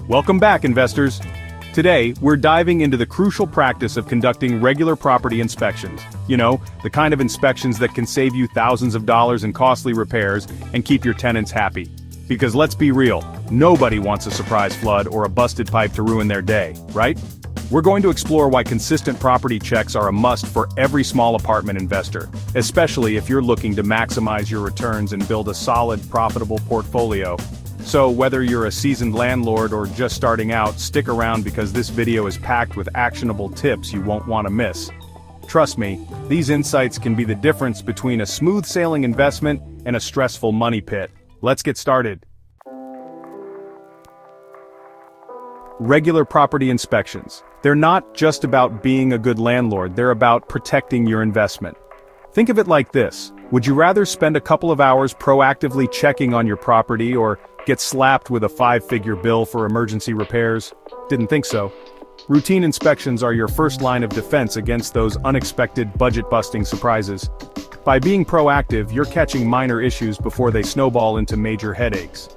Welcome back, investors. Today, we're diving into the crucial practice of conducting regular property inspections. You know, the kind of inspections that can save you thousands of dollars in costly repairs and keep your tenants happy. Because let's be real, nobody wants a surprise flood or a busted pipe to ruin their day, right? We're going to explore why consistent property checks are a must for every small apartment investor, especially if you're looking to maximize your returns and build a solid, profitable portfolio. So whether you're a seasoned landlord or just starting out, stick around because this video is packed with actionable tips you won't want to miss. Trust me, these insights can be the difference between a smooth sailing investment and a stressful money pit. Let's get started. Regular property inspections. They're not just about being a good landlord, they're about protecting your investment. Think of it like this. Would you rather spend a couple of hours proactively checking on your property or get slapped with a 5-figure bill for emergency repairs? Didn't think so. Routine inspections are your first line of defense against those unexpected budget-busting surprises. By being proactive, you're catching minor issues before they snowball into major headaches.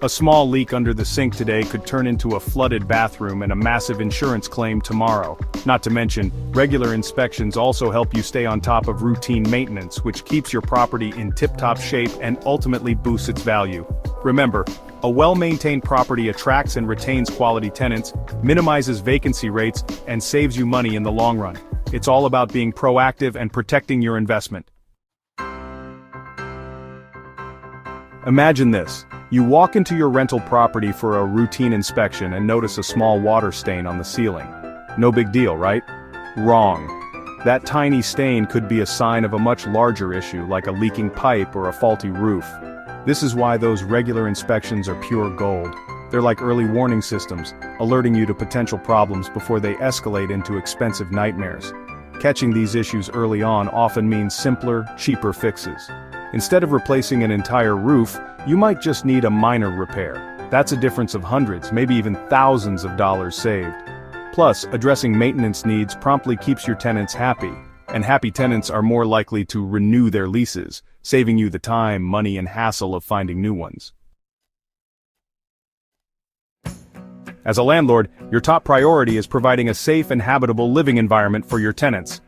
A small leak under the sink today could turn into a flooded bathroom and a massive insurance claim tomorrow. Not to mention, regular inspections also help you stay on top of routine maintenance, which keeps your property in tip-top shape and ultimately boosts its value. Remember, a well-maintained property attracts and retains quality tenants, minimizes vacancy rates, and saves you money in the long run. It's all about being proactive and protecting your investment. Imagine this. You walk into your rental property for a routine inspection and notice a small water stain on the ceiling. No big deal, right? Wrong. That tiny stain could be a sign of a much larger issue, like a leaking pipe or a faulty roof. This is why those regular inspections are pure gold. They're like early warning systems, alerting you to potential problems before they escalate into expensive nightmares. Catching these issues early on often means simpler, cheaper fixes. Instead of replacing an entire roof, you might just need a minor repair. That's a difference of hundreds, maybe even thousands of dollars saved. Plus, addressing maintenance needs promptly keeps your tenants happy, and happy tenants are more likely to renew their leases, saving you the time, money, and hassle of finding new ones. As a landlord, your top priority is providing a safe and habitable living environment for your tenants.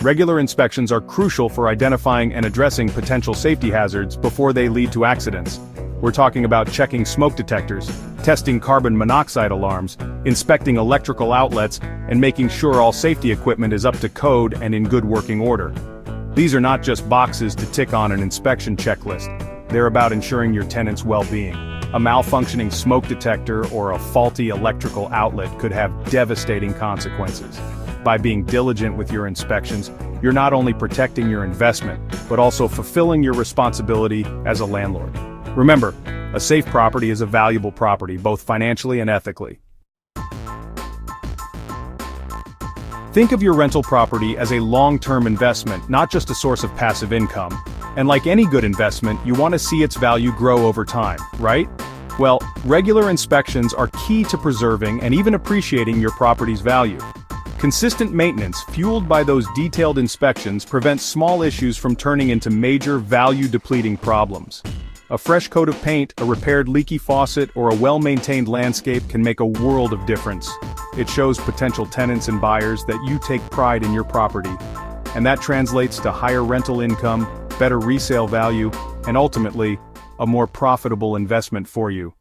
Regular inspections are crucial for identifying and addressing potential safety hazards before they lead to accidents. We're talking about checking smoke detectors, testing carbon monoxide alarms, inspecting electrical outlets, and making sure all safety equipment is up to code and in good working order. These are not just boxes to tick on an inspection checklist. They're about ensuring your tenants' well-being. A malfunctioning smoke detector or a faulty electrical outlet could have devastating consequences. By being diligent with your inspections, you're not only protecting your investment, but also fulfilling your responsibility as a landlord. Remember, a safe property is a valuable property, both financially and ethically. Think of your rental property as a long-term investment, not just a source of passive income. And like any good investment, you want to see its value grow over time, right? Well, regular inspections are key to preserving and even appreciating your property's value. Consistent maintenance, fueled by those detailed inspections, prevents small issues from turning into major, value-depleting problems. A fresh coat of paint, a repaired leaky faucet, or a well-maintained landscape can make a world of difference. It shows potential tenants and buyers that you take pride in your property. And that translates to higher rental income, better resale value, and ultimately, a more profitable investment for you.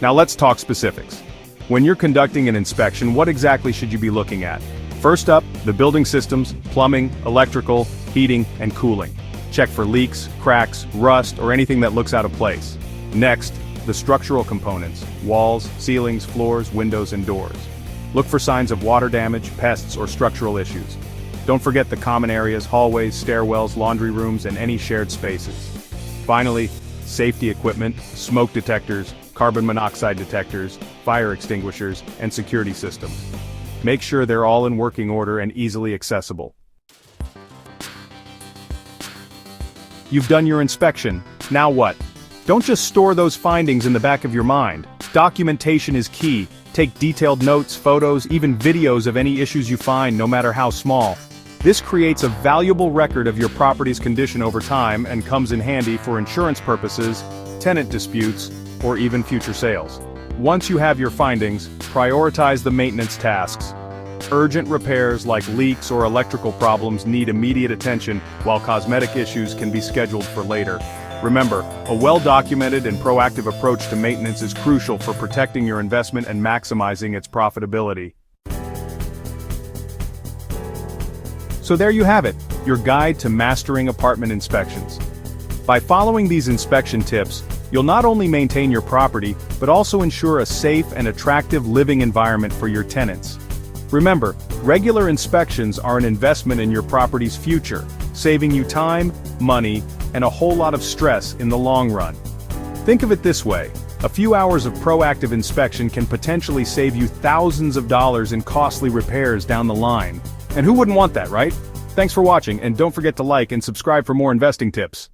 Now let's talk specifics. When you're conducting an inspection, what exactly should you be looking at? First up, the building systems, plumbing, electrical, heating, and cooling. Check for leaks, cracks, rust, or anything that looks out of place. Next, the structural components, walls, ceilings, floors, windows, and doors. Look for signs of water damage, pests, or structural issues. Don't forget the common areas, hallways, stairwells, laundry rooms, and any shared spaces. Finally, safety equipment, smoke detectors, carbon monoxide detectors, fire extinguishers, and security systems. Make sure they're all in working order and easily accessible. You've done your inspection. Now what? Don't just store those findings in the back of your mind. Documentation is key. Take detailed notes, photos, even videos of any issues you find, no matter how small. This creates a valuable record of your property's condition over time and comes in handy for insurance purposes, tenant disputes, or even future sales. Once you have your findings, prioritize the maintenance tasks. Urgent repairs like leaks or electrical problems need immediate attention, while cosmetic issues can be scheduled for later. Remember, a well-documented and proactive approach to maintenance is crucial for protecting your investment and maximizing its profitability. So there you have it, your guide to mastering apartment inspections. By following these inspection tips, you'll not only maintain your property, but also ensure a safe and attractive living environment for your tenants. Remember, regular inspections are an investment in your property's future, saving you time, money, and a whole lot of stress in the long run. Think of it this way, a few hours of proactive inspection can potentially save you thousands of dollars in costly repairs down the line. And who wouldn't want that, right? Thanks for watching, and don't forget to like and subscribe for more investing tips.